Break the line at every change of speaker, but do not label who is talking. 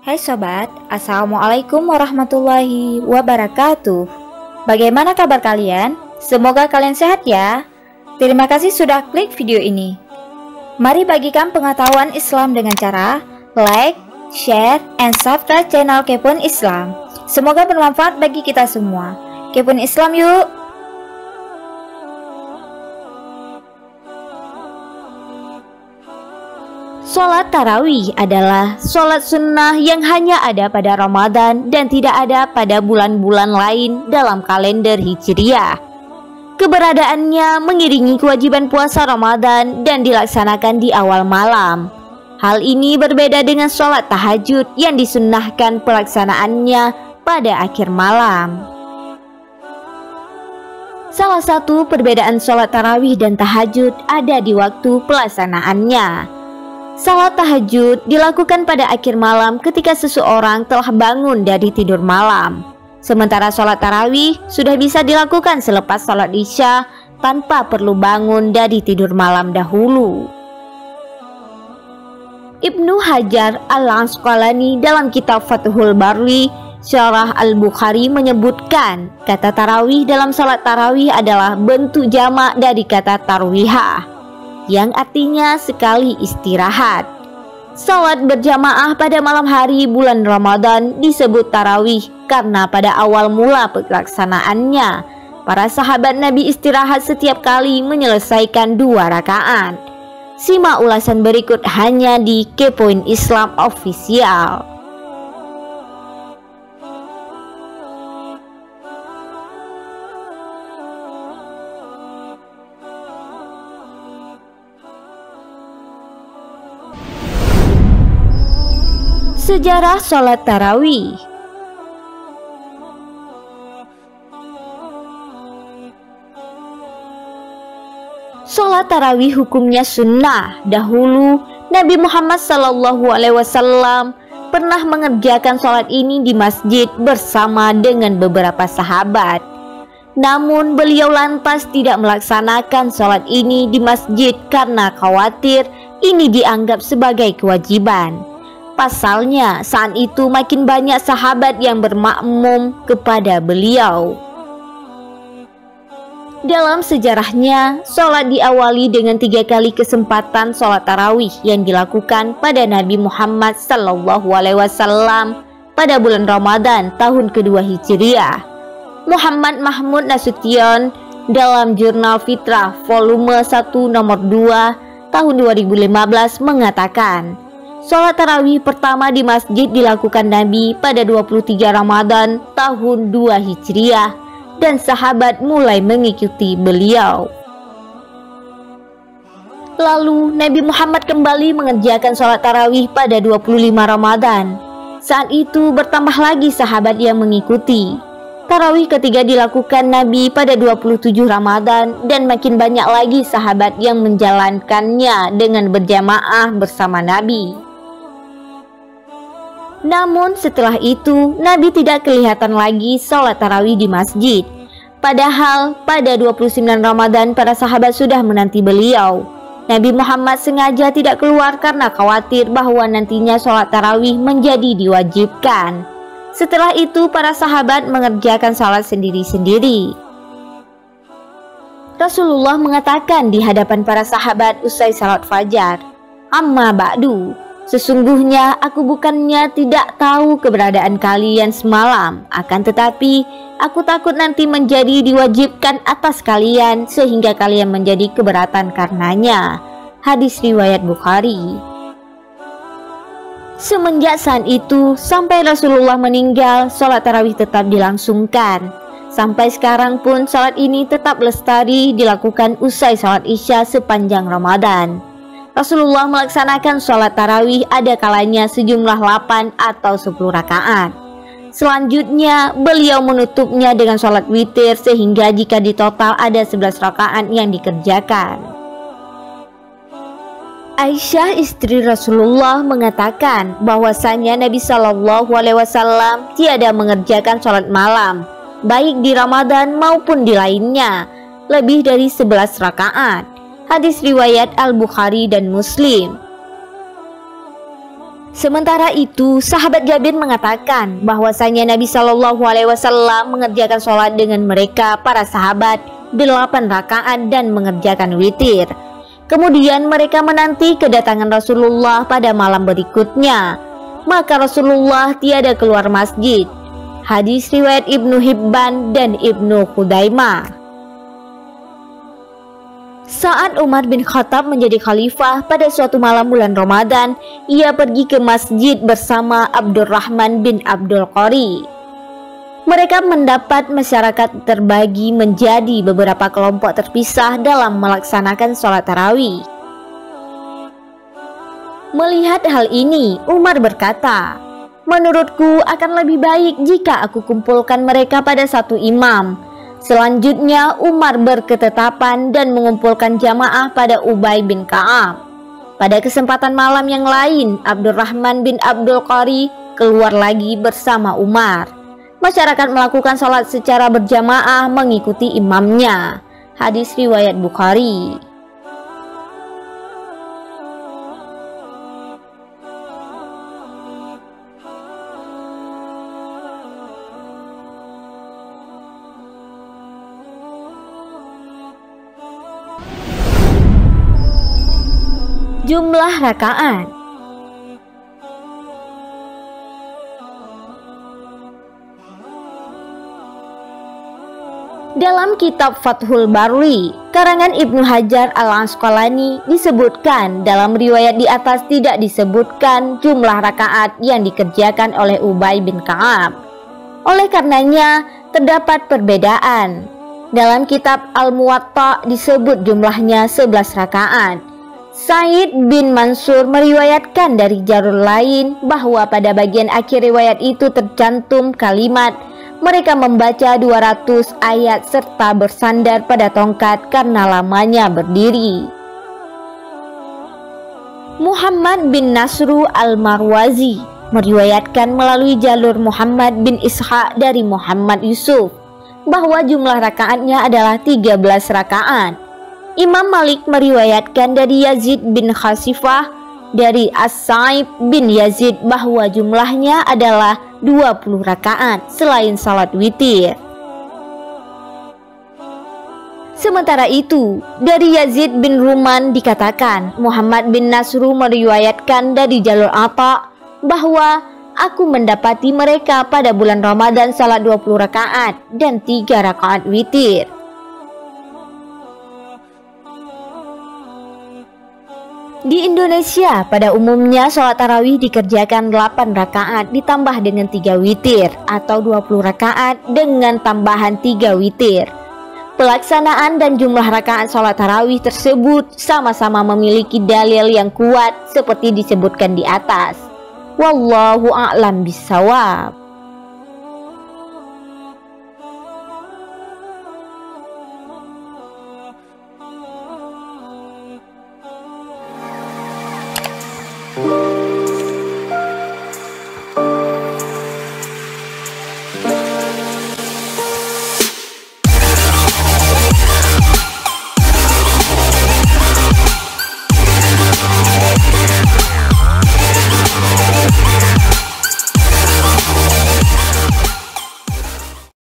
Hai sobat, Assalamualaikum warahmatullahi wabarakatuh. Bagaimana kabar kalian? Semoga kalian sehat ya. Terima kasih sudah klik video ini. Mari bagikan pengetahuan Islam dengan cara like, share, and subscribe channel Kepoin Islam. Semoga bermanfaat bagi kita semua. Kepoin Islam yuk. Sholat tarawih adalah sholat sunnah yang hanya ada pada Ramadan dan tidak ada pada bulan-bulan lain dalam kalender Hijriah. Keberadaannya mengiringi kewajiban puasa Ramadan dan dilaksanakan di awal malam. Hal ini berbeda dengan sholat tahajud yang disunnahkan pelaksanaannya pada akhir malam. Salah satu perbedaan sholat tarawih dan tahajud ada di waktu pelaksanaannya. Salat tahajud dilakukan pada akhir malam ketika seseorang telah bangun dari tidur malam. Sementara sholat tarawih sudah bisa dilakukan selepas sholat isya tanpa perlu bangun dari tidur malam dahulu. Ibnu Hajar Al-Asqalani dalam kitab Fathul Bari Syarah Al-Bukhari menyebutkan kata tarawih dalam sholat tarawih adalah bentuk jamak dari kata tarwihah, yang artinya sekali istirahat. Salat berjamaah pada malam hari bulan Ramadan disebut tarawih karena pada awal mula pelaksanaannya para sahabat Nabi istirahat setiap kali menyelesaikan 2 rakaat. Simak ulasan berikut hanya di Kepoin Islam Official. Sejarah sholat tarawih. Sholat tarawih hukumnya sunnah. Dahulu Nabi Muhammad SAW pernah mengerjakan sholat ini di masjid bersama dengan beberapa sahabat. Namun beliau lantas tidak melaksanakan sholat ini di masjid karena khawatir ini dianggap sebagai kewajiban. Pasalnya saat itu makin banyak sahabat yang bermakmum kepada beliau. Dalam sejarahnya, sholat diawali dengan 3 kali kesempatan sholat tarawih yang dilakukan pada Nabi Muhammad SAW pada bulan Ramadan tahun kedua Hijriah. Muhammad Mahmud Nasution dalam Jurnal Fitrah volume 1 nomor 2 tahun 2015 mengatakan, sholat tarawih pertama di masjid dilakukan Nabi pada 23 Ramadan tahun 2 Hijriah dan sahabat mulai mengikuti beliau. Lalu Nabi Muhammad kembali mengerjakan sholat tarawih pada 25 Ramadan. Saat itu bertambah lagi sahabat yang mengikuti. Tarawih ketiga dilakukan Nabi pada 27 Ramadan dan makin banyak lagi sahabat yang menjalankannya dengan berjamaah bersama Nabi. Namun setelah itu Nabi tidak kelihatan lagi sholat tarawih di masjid. Padahal pada 29 Ramadan para sahabat sudah menanti beliau. Nabi Muhammad sengaja tidak keluar karena khawatir bahwa nantinya sholat tarawih menjadi diwajibkan. Setelah itu para sahabat mengerjakan sholat sendiri-sendiri. Rasulullah mengatakan di hadapan para sahabat usai sholat fajar, "Amma ba'du, sesungguhnya aku bukannya tidak tahu keberadaan kalian semalam, akan tetapi aku takut nanti menjadi diwajibkan atas kalian sehingga kalian menjadi keberatan karenanya." Hadis riwayat Bukhari. Semenjak saat itu sampai Rasulullah meninggal, sholat tarawih tetap dilangsungkan. Sampai sekarang pun sholat ini tetap lestari dilakukan usai sholat isya sepanjang Ramadan. Rasulullah melaksanakan sholat tarawih ada kalanya sejumlah 8 atau 10 rakaat. Selanjutnya beliau menutupnya dengan sholat witir sehingga jika ditotal ada 11 rakaat yang dikerjakan. Aisyah istri Rasulullah mengatakan bahwasanya Nabi SAW tiada mengerjakan sholat malam baik di Ramadan maupun di lainnya lebih dari 11 rakaat. Hadis riwayat Al-Bukhari dan Muslim. Sementara itu, sahabat Jabir mengatakan bahwasanya Nabi Shallallahu Alaihi Wasallam mengerjakan sholat dengan mereka para sahabat 8 rakaat dan mengerjakan witir. Kemudian mereka menanti kedatangan Rasulullah pada malam berikutnya. Maka Rasulullah tiada keluar masjid. Hadis riwayat Ibnu Hibban dan Ibnu Khudaimah. Saat Umar bin Khattab menjadi khalifah pada suatu malam bulan Ramadan, ia pergi ke masjid bersama Abdurrahman bin Abdul Qari. Mereka mendapat masyarakat terbagi menjadi beberapa kelompok terpisah dalam melaksanakan sholat tarawih. Melihat hal ini, Umar berkata, "Menurutku akan lebih baik jika aku kumpulkan mereka pada satu imam." Selanjutnya Umar berketetapan dan mengumpulkan jamaah pada Ubay bin Ka'ab. Pada kesempatan malam yang lain, Abdurrahman bin Abdul Qari keluar lagi bersama Umar. Masyarakat melakukan sholat secara berjamaah mengikuti imamnya. Hadis riwayat Bukhari. Jumlah rakaat. Dalam kitab Fathul Bari karangan Ibnu Hajar Al-Asqalani disebutkan dalam riwayat di atas tidak disebutkan jumlah rakaat yang dikerjakan oleh Ubay bin Ka'ab. Oleh karenanya terdapat perbedaan. Dalam kitab Al-Muwatta disebut jumlahnya 11 rakaat. Said bin Mansur meriwayatkan dari jalur lain bahwa pada bagian akhir riwayat itu tercantum kalimat mereka membaca 200 ayat serta bersandar pada tongkat karena lamanya berdiri. Muhammad bin Nasru al-Marwazi meriwayatkan melalui jalur Muhammad bin Ishaq dari Muhammad Yusuf bahwa jumlah rakaatnya adalah 13 rakaat. Imam Malik meriwayatkan dari Yazid bin Khasifah dari As-Sa'ib bin Yazid bahwa jumlahnya adalah 20 rakaat selain salat witir. Sementara itu, dari Yazid bin Ruman dikatakan Muhammad bin Nasru meriwayatkan dari jalur Atha bahwa aku mendapati mereka pada bulan Ramadan salat 20 rakaat dan 3 rakaat witir. Di Indonesia, pada umumnya sholat tarawih dikerjakan 8 rakaat ditambah dengan 3 witir atau 20 rakaat dengan tambahan 3 witir. Pelaksanaan dan jumlah rakaat sholat tarawih tersebut sama-sama memiliki dalil yang kuat seperti disebutkan di atas. Wallahu a'lam bishawab.